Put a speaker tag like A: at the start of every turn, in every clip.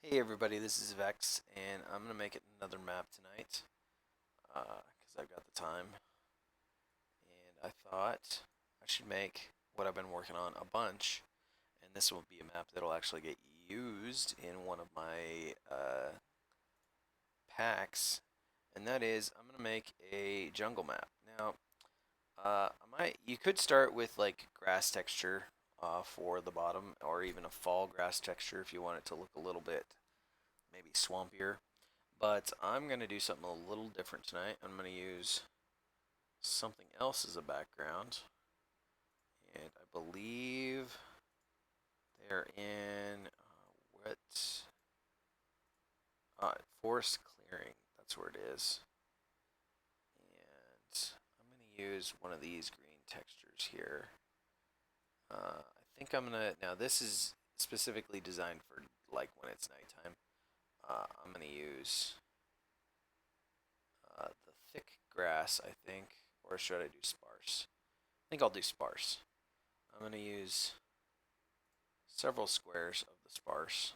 A: Hey everybody, this is Vex, and I'm gonna make another map tonight, because I've got the time, and I thought I should make what I've been working on a bunch, and this will be a map that'll actually get used in one of my packs, and that is I'm gonna make a jungle map. Now, you could start with like grass texture for the bottom, or even a fall grass texture if you want it to look a little bit maybe swampier. But I'm going to do something a little different tonight. I'm going to use something else as a background. And I believe they're in what? Forest clearing. That's where it is. And I'm going to use one of these green textures here. I think I'm going to. Now, this is specifically designed for like when it's nighttime. I'm going to use the thick grass, I think. Or should I do sparse? I think I'll do sparse. I'm going to use several squares of the sparse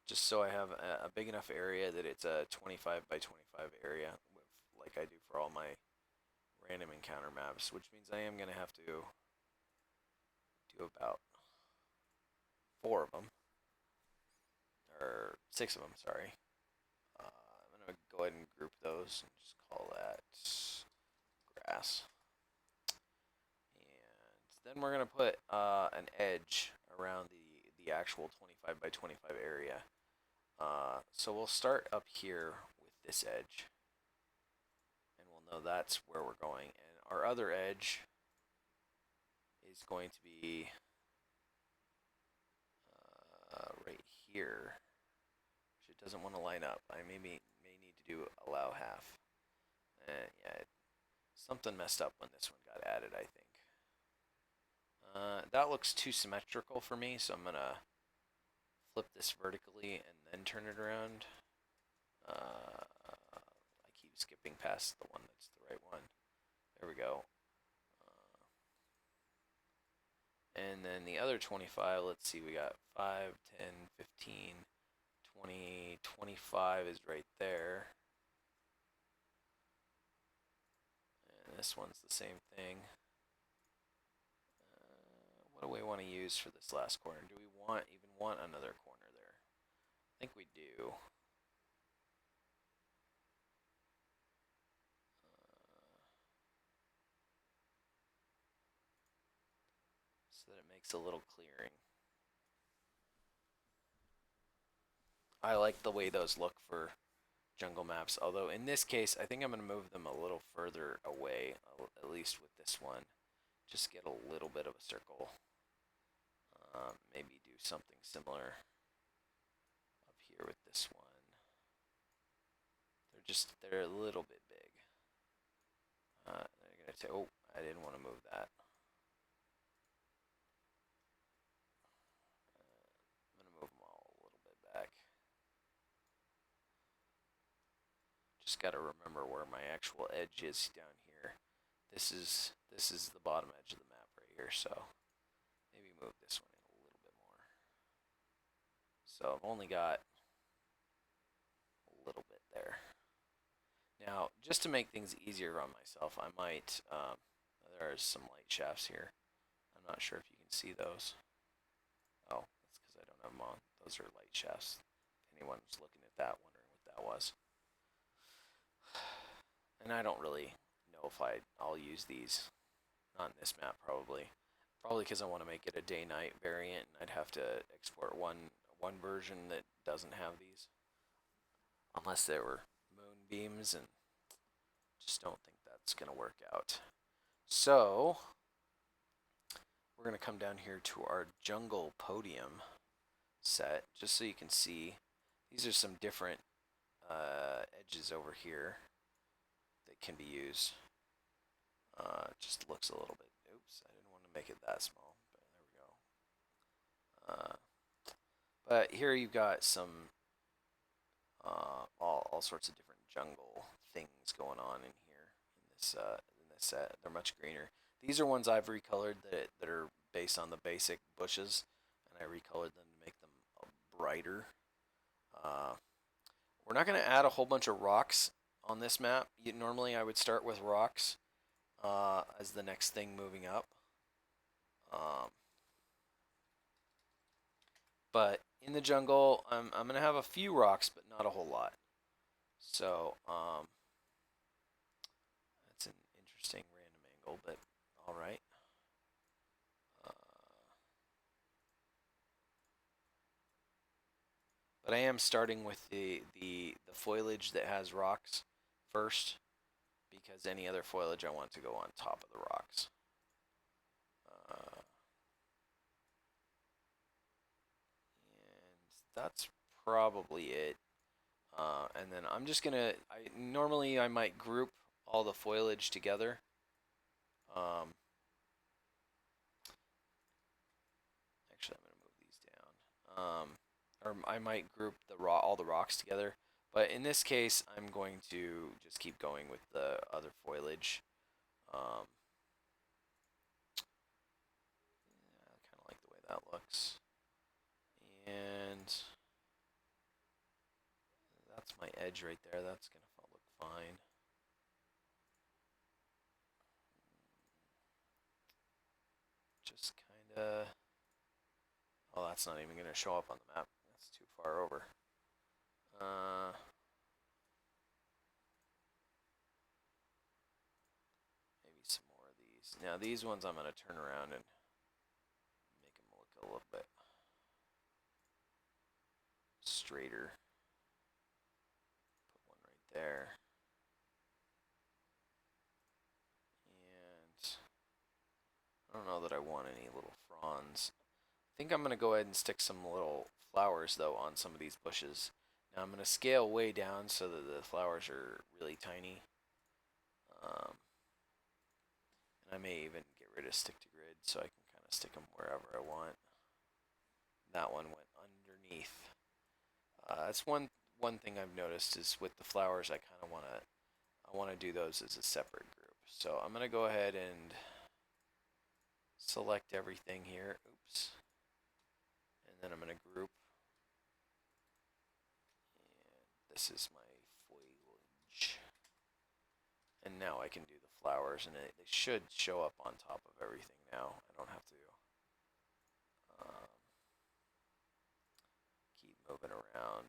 A: just so I have a big enough area that it's a 25 by 25 area with, like I do for all my random encounter maps, which means I am going to have to do about 4 of them, or 6 of them, sorry. I'm going to go ahead and group those and just call that grass. And then we're going to put an edge around the actual 25 by 25 area. So we'll start up here with this edge, and we'll know that's where we're going. And our other edge is going to be right here, which it doesn't want to line up. I may need to do allow half. Yeah, something messed up when this one got added, I think. That looks too symmetrical for me, so I'm gonna flip this vertically and then turn it around. I keep skipping past the one that's the right one. There we go. And then the other 25, let's see, we got 5, 10, 15, 20, 25 is right there. And this one's the same thing. What do we want to use for this last corner? Do we even want another corner there? I think we do. So that it makes a little clearing. I like the way those look for jungle maps, although in this case, I think I'm going to move them a little further away, at least with this one. Just get a little bit of a circle. Maybe do something similar up here with this one. They're a little bit big. They're gonna say, oh, I didn't want to move that. I'm gonna move them all a little bit back. Just gotta remember where my actual edge is down here. This is the bottom edge of the map right here, so maybe move this one in a little bit more. So I've only got a little bit there. Now, just to make things easier on myself, I might, there are some light shafts here. I'm not sure if you can see those. Oh, that's because I don't have them on. Those are light shafts. Anyone who's looking at that, wondering what that was. And I don't really know if I'll use these. Not in this map, probably. Probably because I want to make it a day-night variant, and I'd have to export one version that doesn't have these. Unless they were moonbeams, and just don't think that's going to work out. So, we're going to come down here to our jungle podium set, just so you can see. These are some different edges over here that can be used. Just looks a little bit, oops, I didn't want to make it that small, but there we go. But here you've got some all sorts of different jungle things going on in here in this set. They're much greener. These are ones I've recolored that are based on the basic bushes, and I recolored them to make them brighter. Uh, we're not going to add a whole bunch of rocks on this map. Normally I would start with rocks as the next thing moving up. Um, but in the jungle, I'm going to have a few rocks, but not a whole lot. So that's an interesting random angle, but all right. But I am starting with the foliage that has rocks first, because any other foliage I want to go on top of the rocks. And that's probably it. And then I'm just gonna. Normally I might group all the foliage together. Um, Actually, I'm gonna move these down. Or I might group all the rocks together. But in this case, I'm going to just keep going with the other foliage. Um, yeah, I kind of like the way that looks. And that's my edge right there. That's gonna look fine. Just kind of. Oh, that's not even gonna show up on the map. That's too far over. Maybe some more of these. Now these ones I'm gonna turn around and make them look a little bit straighter. Put one right there. And I don't know that I want any little fronds. I think I'm going to go ahead and stick some little flowers, though, on some of these bushes. Now I'm going to scale way down so that the flowers are really tiny. And I may even get rid of stick to grid so I can kind of stick them wherever I want. That one went underneath. That's one thing I've noticed is with the flowers, I kind of want to do those as a separate group. So I'm going to go ahead and select everything here. Oops. And then I'm going to group. And this is my foliage. And now I can do the flowers, and they should show up on top of everything now. I don't have to keep moving around.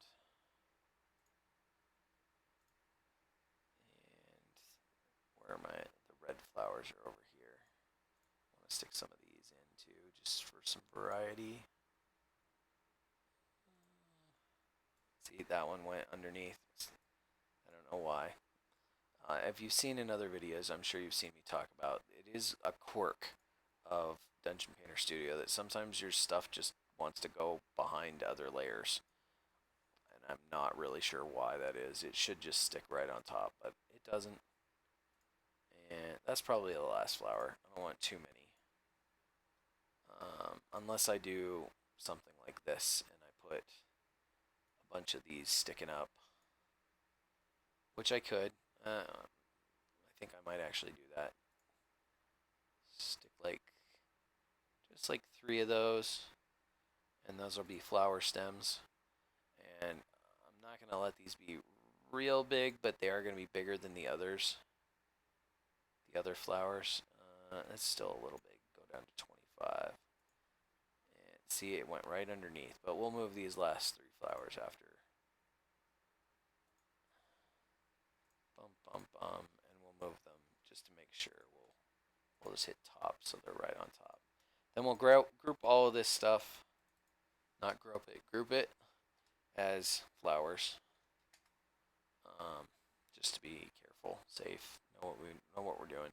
A: And where am I? The red flowers are over here. I want to stick some of these in too, just for some variety. See, that one went underneath. I don't know why. If you've seen in other videos, I'm sure you've seen me talk about, it is a quirk of Dungeon Painter Studio that sometimes your stuff just wants to go behind other layers. And I'm not really sure why that is. It should just stick right on top, but it doesn't. And that's probably the last flower. I don't want too many. Unless I do something like this and I put a bunch of these sticking up, which I could. I think I might actually do that. Stick just like 3 of those, and those will be flower stems. And I'm not going to let these be real big, but they are going to be bigger than the others. The other flowers. That's still a little big. Go down to 25. And see, it went right underneath, but we'll move these last 3 flowers after. Bum, bum, bum, and we'll move them just to make sure. We'll just hit top so they're right on top. Then we'll group all of this stuff, not group it as flowers, just to be careful, safe, know what we're doing.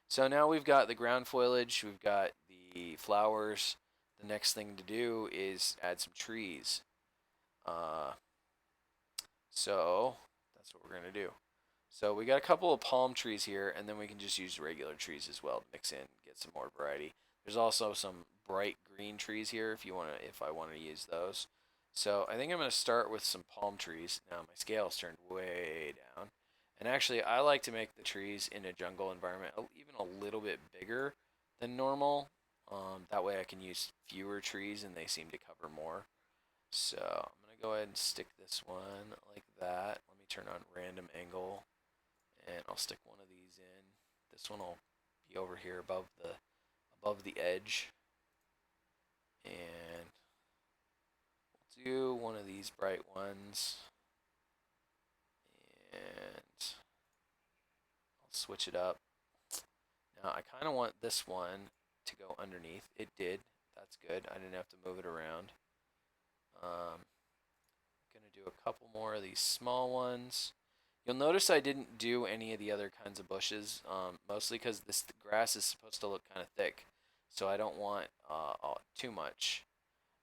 A: So now we've got the ground foliage, we've got the flowers. The next thing to do is add some trees. So that's what we're gonna do. So we got a couple of palm trees here, and then we can just use regular trees as well to mix in, get some more variety. There's also some bright green trees here if I want to use those. So I think I'm going to start with some palm trees. Now my scale's turned way down. And actually I like to make the trees in a jungle environment even a little bit bigger than normal. That way I can use fewer trees and they seem to cover more. So I'm going to go ahead and stick this one like that. Let me turn on random angle, and I'll stick one of these in. This one will be over here above the edge, and we'll do one of these bright ones, and I'll switch it up. Now I kind of want this one to go underneath. It did. That's good. I didn't have to move it around. Gonna do a couple more of these small ones. You'll notice I didn't do any of the other kinds of bushes, mostly because this grass is supposed to look kind of thick, so I don't want too much.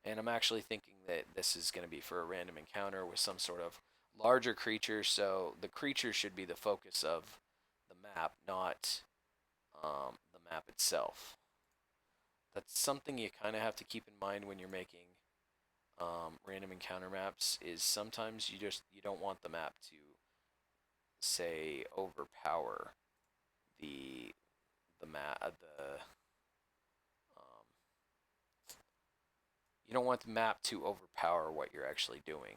A: And I'm actually thinking that this is going to be for a random encounter with some sort of larger creature, so the creature should be the focus of the map, not the map itself. That's something you kind of have to keep in mind when you're making random encounter maps, is sometimes you don't want the map to, say, overpower the map you don't want the map to overpower what you're actually doing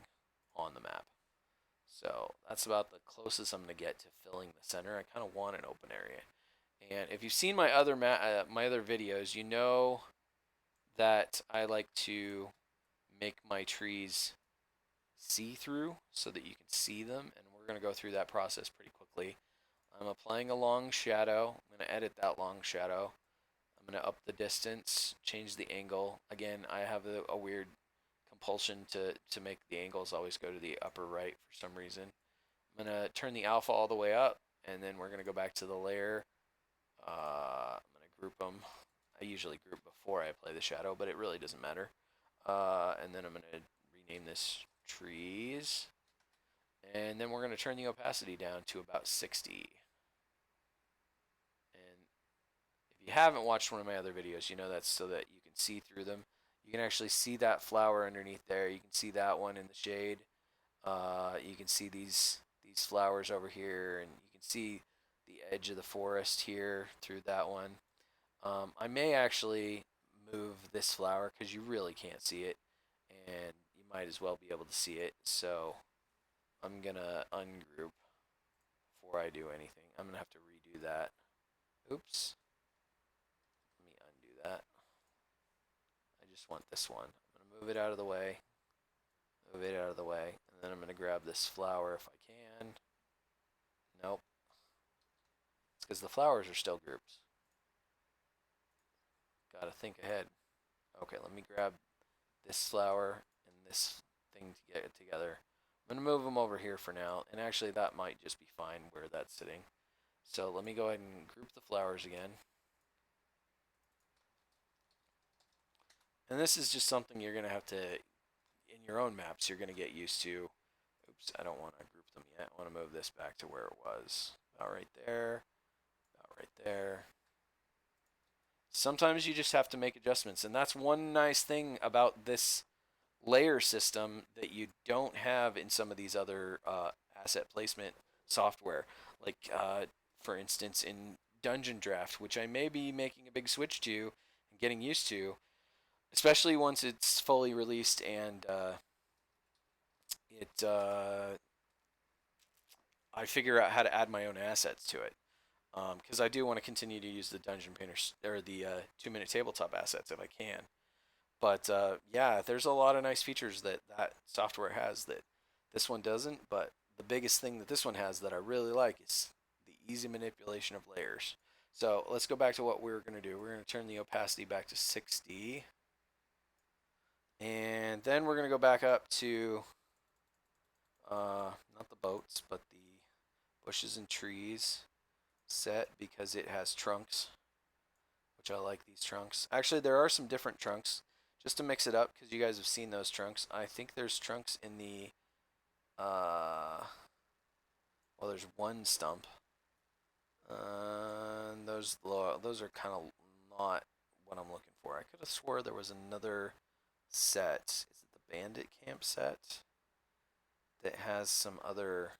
A: on the map. So that's about the closest I'm going to get to filling the center. I kind of want an open area. And if you've seen my other my other videos, you know that I like to make my trees see-through so that you can see them, and we're going to go through that process pretty quickly. I'm applying a long shadow. I'm going to edit that long shadow. I'm going to up the distance, change the angle. Again, I have a weird compulsion to make the angles always go to the upper right for some reason. I'm going to turn the alpha all the way up, and then we're going to go back to the layer. I'm going to group them. I usually group before I apply the shadow, but it really doesn't matter. And then I'm going to rename this trees. And then we're going to turn the opacity down to about 60. If you haven't watched one of my other videos, you know that's so that you can see through them. You can actually see that flower underneath there. You can see that one in the shade. You can see these flowers over here, and you can see the edge of the forest here through that one. I may actually move this flower because you really can't see it, and you might as well be able to see it. So I'm gonna ungroup before I do anything. I'm gonna have to redo that. Oops. That. I just want this one. I'm going to move it out of the way. Move it out of the way. And then I'm going to grab this flower if I can. Nope. It's because the flowers are still groups. Gotta think ahead. Okay, let me grab this flower and this thing to get it together. I'm going to move them over here for now. And actually, that might just be fine where that's sitting. So let me go ahead and group the flowers again. And this is just something you're going to have to, in your own maps, you're going to get used to. Oops, I don't want to group them yet. I want to move this back to where it was. About right there. About right there. Sometimes you just have to make adjustments. And that's one nice thing about this layer system that you don't have in some of these other asset placement software. Like, for instance, in Dungeon Draft, which I may be making a big switch to and getting used to, especially once it's fully released and I figure out how to add my own assets to it. Because I do want to continue to use the Dungeon Painter or the 2-minute tabletop assets if I can. But yeah, there's a lot of nice features that software has that this one doesn't. But the biggest thing that this one has that I really like is the easy manipulation of layers. So let's go back to what we were going to do. We're going to turn the opacity back to 60. And then we're going to go back up to, not the boats, but the bushes and trees set because it has trunks, which I like these trunks. Actually, there are some different trunks just to mix it up because you guys have seen those trunks. I think there's trunks in the, well, there's one stump. Those are kind of not what I'm looking for. I could have swore there was another set. Is it the Bandit Camp set that has some other?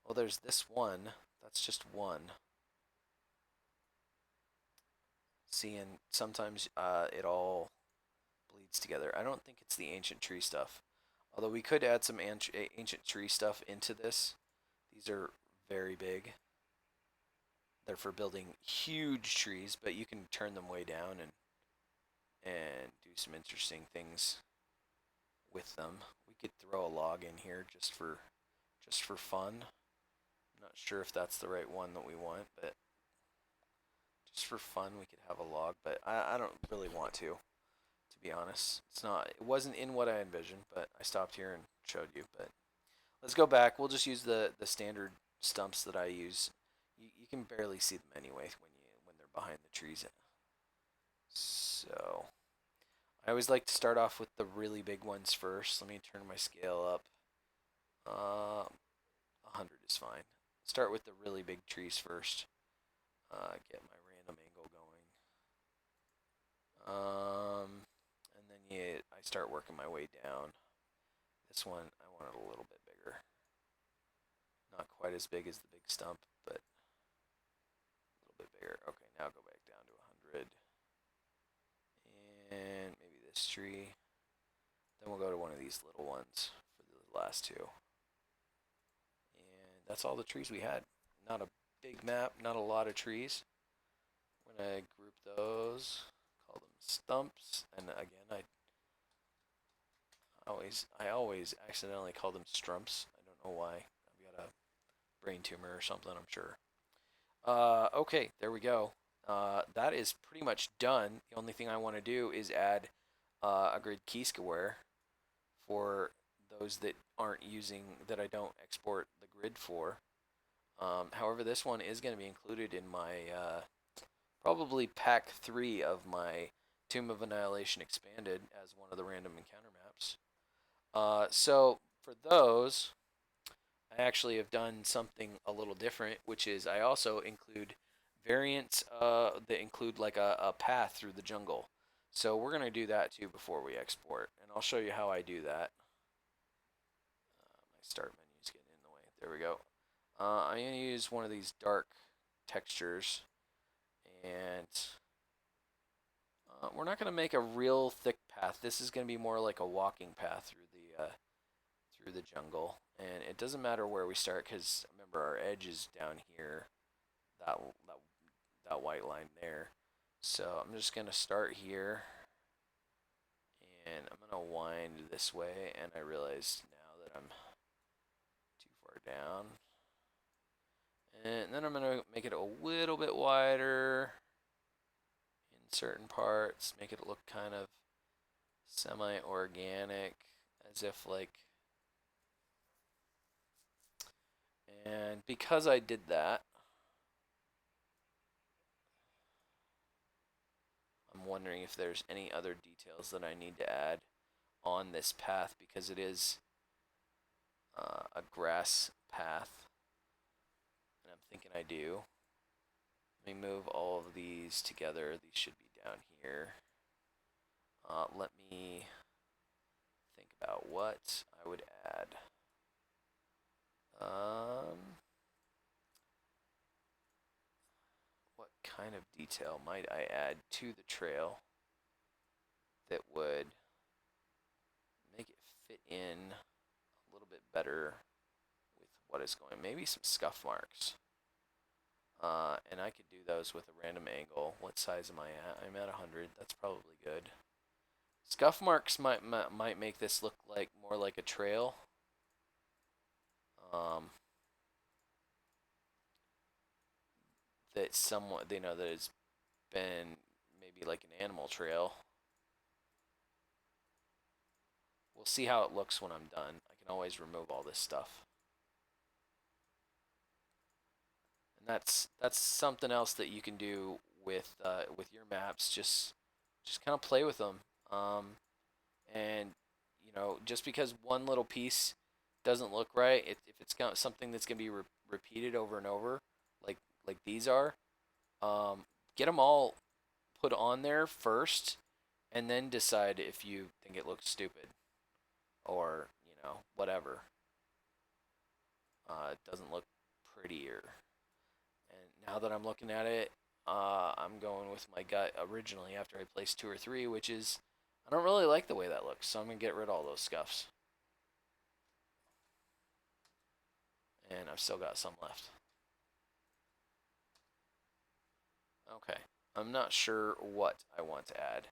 A: Well, there's this one. That's just one. See, and sometimes it all bleeds together. I don't think it's the ancient tree stuff. Although we could add some ancient tree stuff into this. These are very big. They're for building huge trees, but you can turn them way down and do some interesting things with them. We could throw a log in here just for fun. I'm not sure if that's the right one that we want, but just for fun we could have a log, but I don't really want to be honest. It wasn't in what I envisioned, but I stopped here and showed you. But let's go back. We'll just use the standard stumps that I use. You can barely see them anyway when they're behind the trees. So I always like to start off with the really big ones first. Let me turn my scale up. 100 is fine. Start with the really big trees first. Get my random angle going. And then I start working my way down. This one, I want it a little bit bigger. Not quite as big as the big stump, but a little bit bigger. Okay, now go back down to 100. And maybe this tree. Then we'll go to one of these little ones for the last two. And that's all the trees we had. Not a big map, not a lot of trees. We're going to group those, call them stumps. And again, I always accidentally call them strumps. I don't know why. I've got a brain tumor or something, I'm sure. Okay, there we go. That is pretty much done. The only thing I want to do is add a grid key square for those that I don't export the grid for. However, this one is going to be included in my probably pack 3 of my Tomb of Annihilation Expanded as one of the random encounter maps. So for those, I actually have done something a little different, which is I also include variants that include like a path through the jungle. So we're going to do that too before we export, and I'll show you how I do that. My start menu's getting in the way. There we go. I'm going to use one of these dark textures, and we're not going to make a real thick path. This is going to be more like a walking path through the jungle, and it doesn't matter where we start because remember our edge is down here, that white line there. So I'm just going to start here, and I'm going to wind this way, and I realize now that I'm too far down. And then I'm going to make it a little bit wider in certain parts, make it look kind of semi-organic, as if like, and because I did that, I'm wondering if there's any other details that I need to add on this path, because it is a grass path, and I'm thinking I do. Let me move all of these together. These should be down here. Let me think about what I would add. What kind of detail might I add to the trail that would make it fit in a little bit better with what is going? Maybe some scuff marks. And I could do those with a random angle. What size am I at? I'm at 100. That's probably good. Scuff marks might make this look like more like a trail. That somewhat, that has been maybe like an animal trail. We'll see how it looks when I'm done. I can always remove all this stuff. And that's something else that you can do with your maps. Just kind of play with them. And just because one little piece doesn't look right, if it's got something that's gonna be repeated over and over, like these are, get them all put on there first, and then decide if you think it looks stupid or whatever. It doesn't look prettier. And now that I'm looking at it, I'm going with my gut originally after I placed 2 or 3, which is I don't really like the way that looks, so I'm gonna get rid of all those scuffs. And I've still got some left. Okay, I'm not sure what I want to add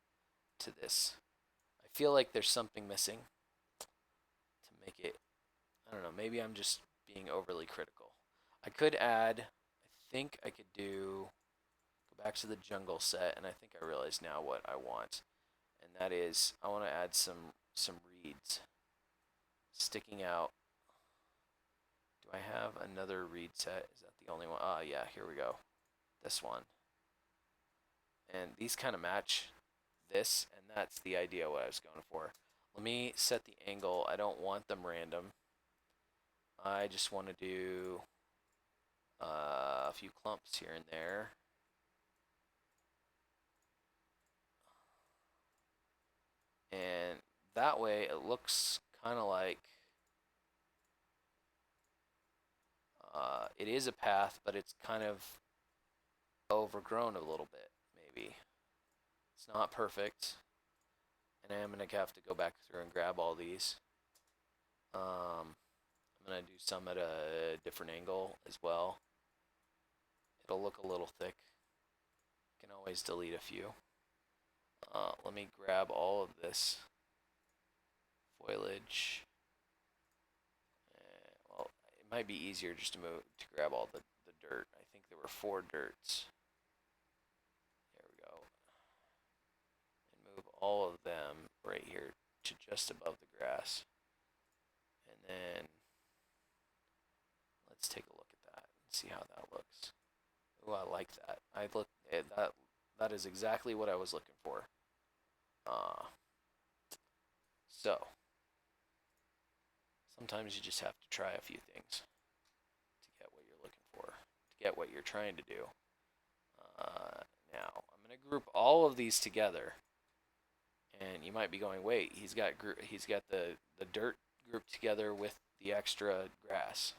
A: to this. I feel like there's something missing to make it, I don't know, maybe I'm just being overly critical. I could add, I think I could go back to the jungle set, and I think I realize now what I want. And that is, I want to add some reeds sticking out. Do I have another reed set? Is that the only one? Ah, yeah, here we go. This one. And these kind of match this, and that's the idea what I was going for. Let me set the angle. I don't want them random. I just want to do a few clumps here and there. And that way it looks kind of like it is a path, but it's kind of overgrown a little bit, maybe. It's not perfect. And I am going to have to go back through and grab all these. I'm going to do some at a different angle as well. It'll look a little thick. You can always delete a few. Let me grab all of this foliage. Well, it might be easier just to grab all the dirt. I think there were 4 dirts. There we go. And move all of them right here to just above the grass. And then let's take a look at that and see how that looks. Oh, I like that. That is exactly what I was looking for. So sometimes you just have to try a few things to get what you're looking for, to get what you're trying to do. Now I'm going to group all of these together, and you might be going, wait, he's got the dirt grouped together with the extra grass.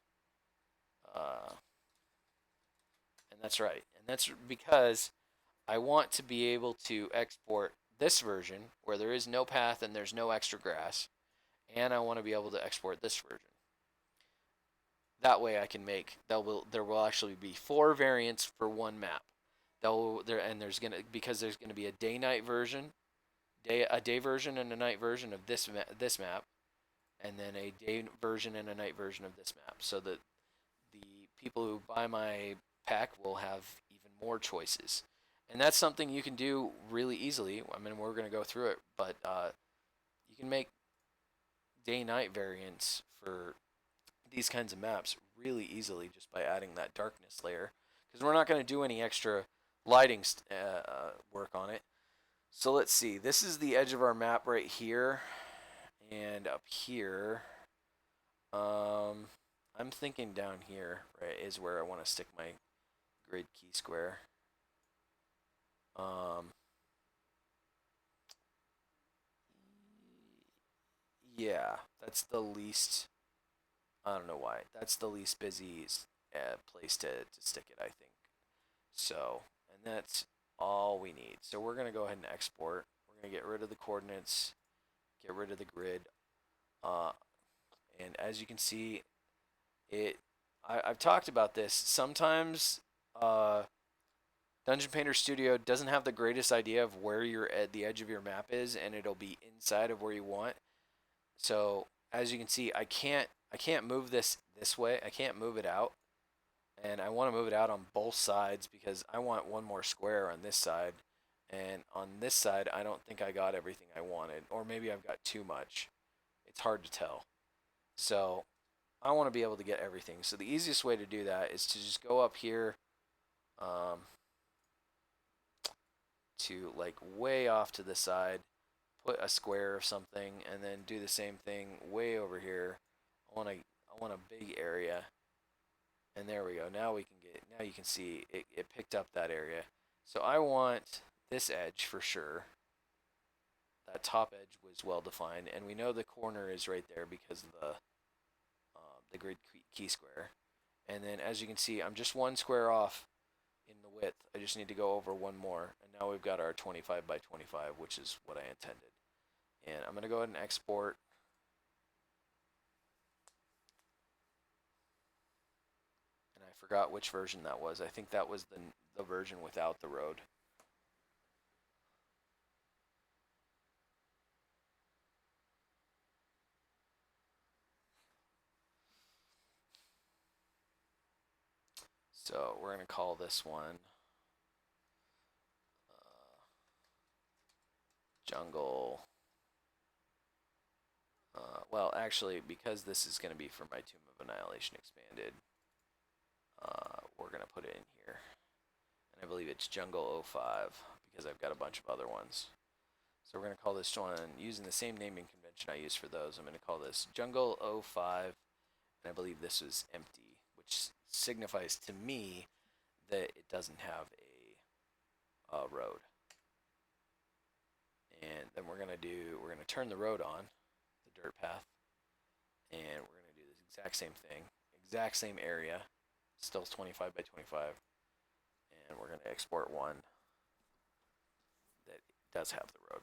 A: And that's right. And that's because I want to be able to export this version where there is no path and there's no extra grass, and I want to be able to export this version. That way I can make, there will actually be 4 variants for one map. There's gonna be a day-night version, a day version and a night version of this map, and then a day version and a night version of this map, so that the people who buy my pack will have even more choices. And that's something you can do really easily. I mean, we're going to go through it, but you can make day-night variants for these kinds of maps really easily just by adding that darkness layer, because we're not going to do any extra lighting work on it. So let's see. This is the edge of our map right here, and up here, I'm thinking down here, right, is where I want to stick my grid key square. Yeah, that's the least, I don't know why, that's the least busy place to stick it, I think. So, and that's all we need. So we're going to go ahead and export. We're going to get rid of the coordinates, get rid of the grid. And as you can see, I've talked about this. Sometimes Dungeon Painter Studio doesn't have the greatest idea of where the edge of your map is, and it'll be inside of where you want. So as you can see, I can't move this way. I can't move it out, and I want to move it out on both sides because I want one more square on this side, and on this side I don't think I got everything I wanted, or maybe I've got too much. It's hard to tell. So I want to be able to get everything. So the easiest way to do that is to just go up here to like way off to the side, put a square or something, and then do the same thing way over here. I want a big area, and there we go. Now you can see it picked up that area. So I want this edge for sure. That top edge was well defined, and we know the corner is right there because of the grid key square. And then as you can see, I'm just 1 square off in the width. I just need to go over 1 more, and now we've got our 25 by 25, which is what I intended. And I'm going to go ahead and export. forgot which version that was. I think that was the version without the road. So we're going to call this one Jungle. Well, actually, because this is going to be for my Tomb of Annihilation Expanded, we're going to put it in here. And I believe it's Jungle 05 because I've got a bunch of other ones. So we're going to call this one, using the same naming convention I use for those, I'm going to call this Jungle 05, and I believe this was empty, which signifies to me that it doesn't have a road. And then we're going to turn the road on, the dirt path, and we're going to do this exact same thing, exact same area, still 25 by 25, and we're going to export one that does have the road.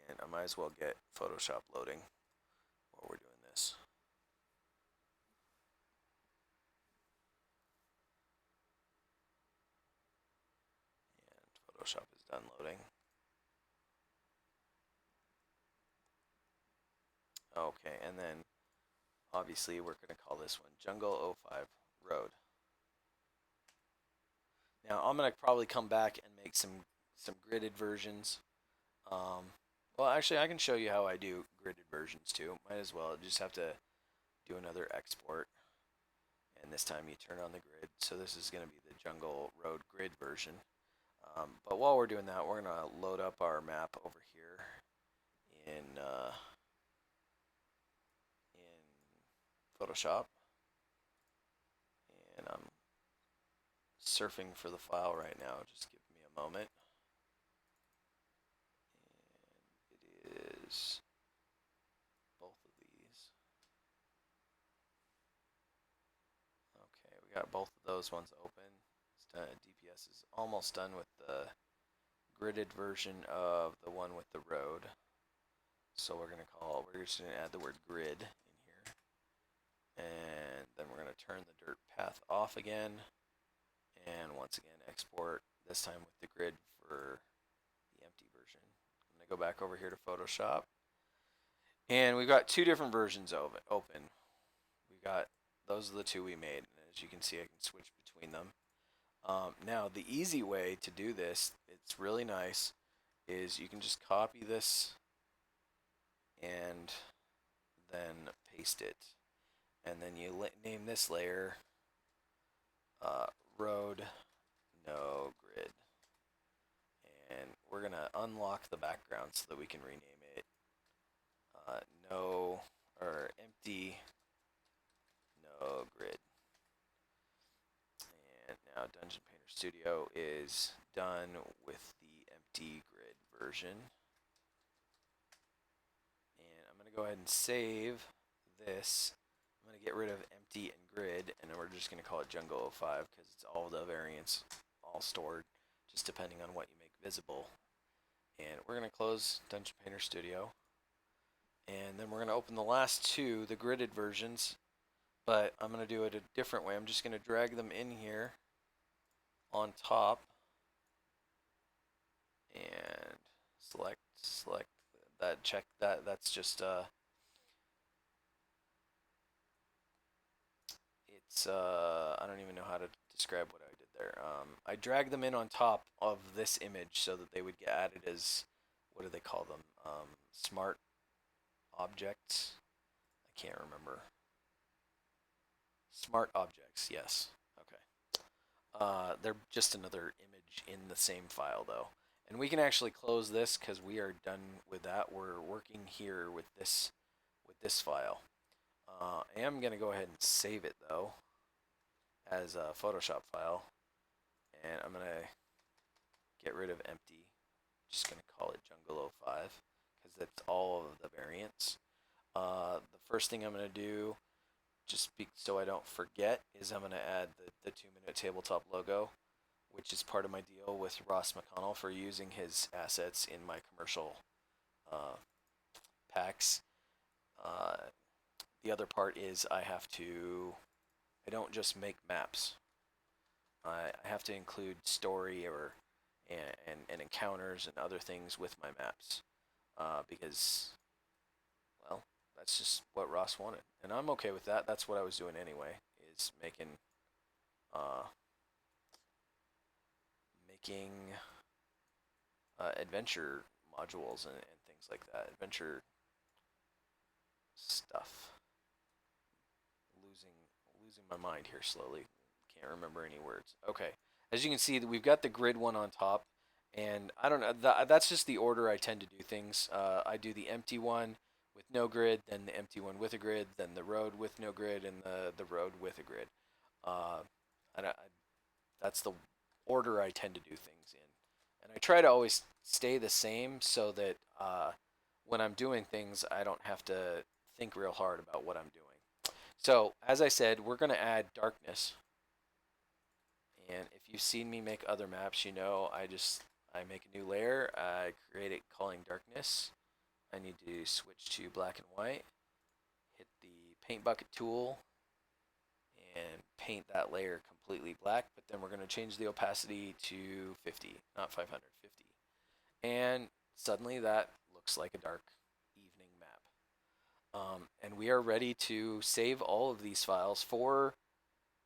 A: And I might as well get Photoshop loading while we're doing this. And Photoshop is done loading. Okay, and then obviously we're going to call this one Jungle 05 Road. Now I'm going to probably come back and make some gridded versions. Well, actually, I can show you how I do gridded versions too. Might as well. Just have to do another export. And this time you turn on the grid. So this is going to be the Jungle Road grid version. But while we're doing that, we're going to load up our map over here in Photoshop. And I'm surfing for the file right now. Just give me a moment. And it is both of these. Okay, we got both of those ones open. It's done. DPS is almost done with the gridded version of the one with the road. So we're just going to add the word grid in here. And then we're going to turn the dirt path off again. And once again, export, this time with the grid for the empty version. I'm going to go back over here to Photoshop. And we've got two different versions of it open. Those are the two we made. And as you can see, I can switch between them. Now, the easy way to do this, it's really nice, is you can just copy this and then paste it. And then you name this layer road no grid. And we're going to unlock the background so that we can rename it empty no grid. And now Dungeon Painter Studio is done with the empty grid version. And I'm going to go ahead and save this. I'm going to get rid of empty and grid, and then we're just going to call it Jungle 05 because it's all the variants all stored, just depending on what you make visible. And we're going to close Dungeon Painter Studio. And then we're going to open the last two, the gridded versions, but I'm going to do it a different way. I'm just going to drag them in here on top and select that, check that. That's just I don't even know how to describe what I did there. I dragged them in on top of this image so that they would get added as, what do they call them? Smart objects? I can't remember. Smart objects, yes. Okay. They're just another image in the same file though. And we can actually close this because we are done with that. We're working here with this file. I am going to go ahead and save it though as a Photoshop file, and I'm going to get rid of empty. Just going to call it Jungle 05 because that's all of the variants. The first thing I'm going to do, just so I don't forget, is I'm going to add the 2-minute tabletop logo, which is part of my deal with Ross McConnell for using his assets in my commercial uh, packs. Uh, the other part is I don't just make maps. I have to include story or and encounters and other things with my maps because, well, that's just what Ross wanted, and I'm okay with that. That's what I was doing anyway, is uh, making adventure modules and things like that, adventure stuff. Losing losing my mind here slowly. Can't remember any words. Okay, as you can see, we've got the grid one on top, and I don't know. That's just the order I tend to do things. I do the empty one with no grid, then the empty one with a grid, then the road with no grid, and the road with a grid. Uh, and that's the order I tend to do things in. And I try to always stay the same so that when I'm doing things, I don't have to think real hard about what I'm doing. So, as I said, we're going to add darkness. And if you've seen me make other maps, you know I make a new layer, I create it calling darkness. I need to switch to black and white, hit the paint bucket tool, and paint that layer completely black. But then we're going to change the opacity to 50, not 500, 50. And suddenly that looks like a dark evening map. And we are ready to save all of these files, 4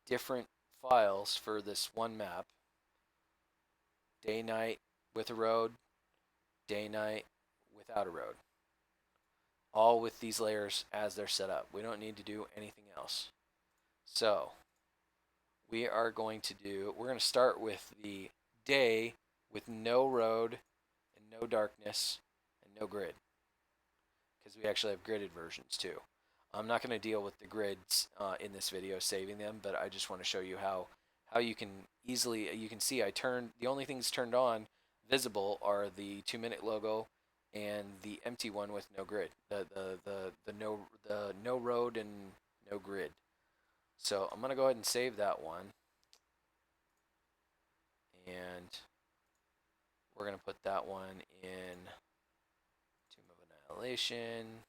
A: different files for this one map: day night with a road, day night without a road, all with these layers as they're set up. We don't need to do anything else. So we're going to start with the day with no road and no darkness and no grid, because we actually have gridded versions too. I'm not going to deal with the grids in this video, saving them, but I just want to show you how you can you can see the only things turned on visible are the 2-minute logo and the empty one with no grid, the no road and no grid. So I'm going to go ahead and save that one, and we're going to put that one in Tomb of Annihilation,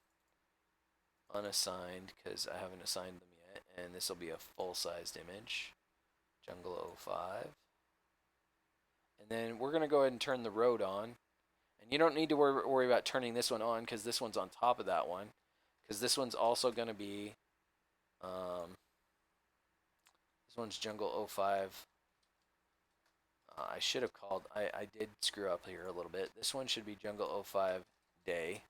A: unassigned, because I haven't assigned them yet, and this will be a full-sized image, Jungle 05. And then we're going to go ahead and turn the road on. And you don't need to worry about turning this one on, because this one's on top of that one, because this one's also going to be, this one's Jungle 05. I should have I did screw up here a little bit. This one should be Jungle 05 Day.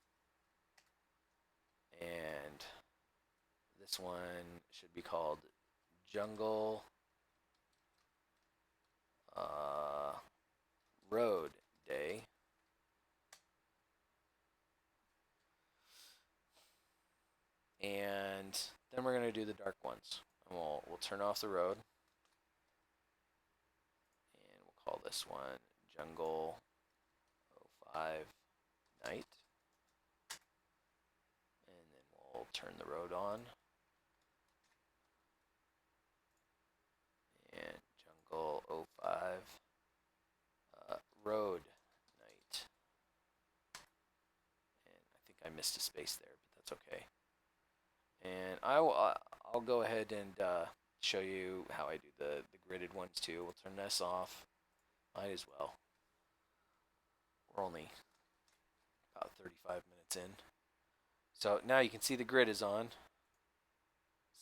A: And this one should be called Jungle Road Day. And then we're going to do the dark ones. And we'll turn off the road. And we'll call this one Jungle 05 Night. And then we'll turn the road on. And Jungle 05 Road Night. And I think I missed a space there, but that's okay. And I'll go ahead and show you how I do the gridded ones too. We'll turn this off. Might as well. We're only about 35 minutes in. So now you can see the grid is on.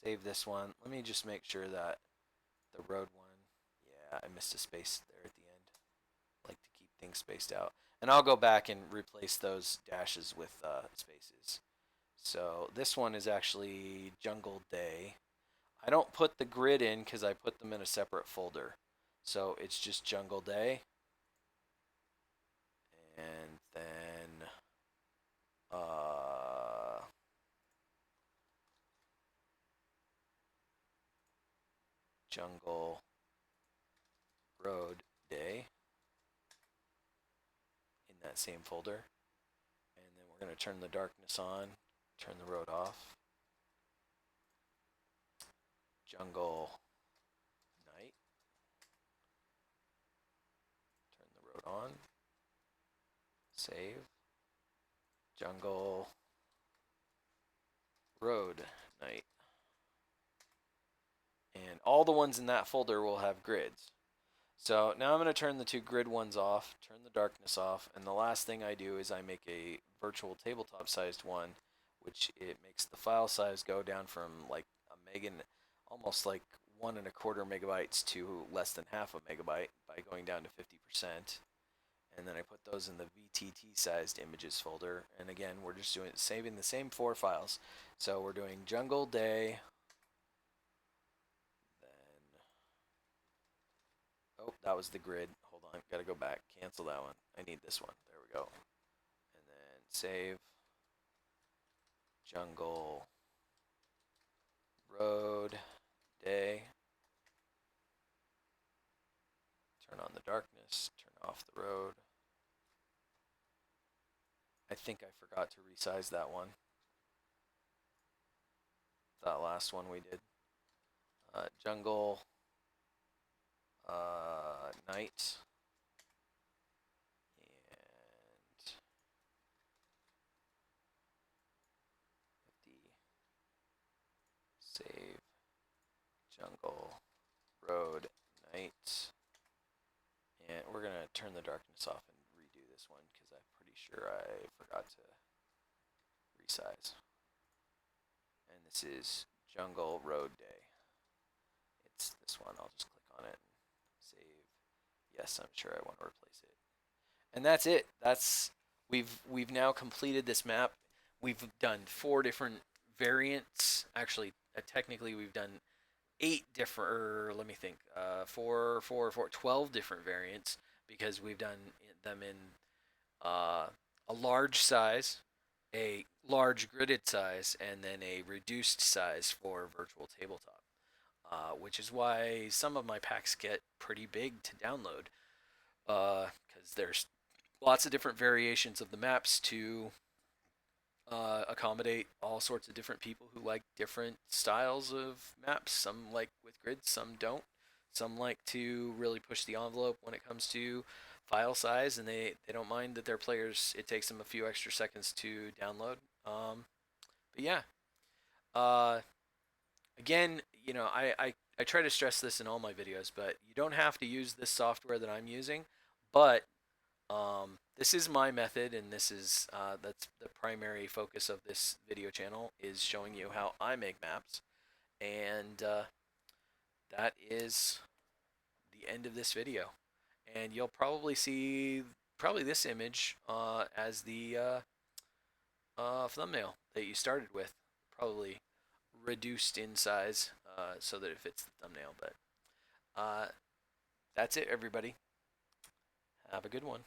A: Save this one. Let me just make sure that the road one, yeah, I missed a space there at the end. I like to keep things spaced out. And I'll go back and replace those dashes with spaces. So this one is actually Jungle Day. I don't put the grid in because I put them in a separate folder. So it's just Jungle Day. And then Jungle Road Day in that same folder. And then we're going to turn the darkness on, turn the road off. Jungle Night. save, jungle, road, night. And all the ones in that folder will have grids. So now I'm going to turn the two grid ones off, turn the darkness off, and the last thing I do is I make a virtual tabletop sized one, which it makes the file size go down from like a megan, almost like 1.25 megabytes to less than half a megabyte by going down to 50%. And then I put those in the VTT sized images folder. And again, we're just saving the same 4 files. So we're doing jungle day, then oh, that was the grid. Hold on, gotta go back. Cancel that one. I need this one. There we go. And then save. Jungle. Road. Day. Turn on the darkness. Turn off the road. I think I forgot to resize that one. That last one we did. Jungle. Night. And 50. Save. Jungle. Road. Night. And we're going to turn the darkness off and redo this one because I'm pretty sure I forgot to resize. And this is Jungle Road Day. It's this one. I'll just click on it and save. Yes, I'm sure I want to replace it. And that's it. We've now completed this map. We've done 4 different variants. Actually, technically we've done 8 different, or let me think, 12 different variants because we've done them in a large size, a large gridded size, and then a reduced size for virtual tabletop, which is why some of my packs get pretty big to download because there's lots of different variations of the maps to accommodate all sorts of different people who like different styles of maps. Some like with grids, some don't. Some like to really push the envelope when it comes to file size, and they don't mind that their players, it takes them a few extra seconds to download. But yeah, uh, again, you know, I try to stress this in all my videos, but you don't have to use this software that I'm using, but this is my method, and this is that's the primary focus of this video channel is showing you how I make maps, and that is the end of this video. And you'll probably see this image as the thumbnail that you started with, probably reduced in size so that it fits the thumbnail. But that's it, everybody. Have a good one.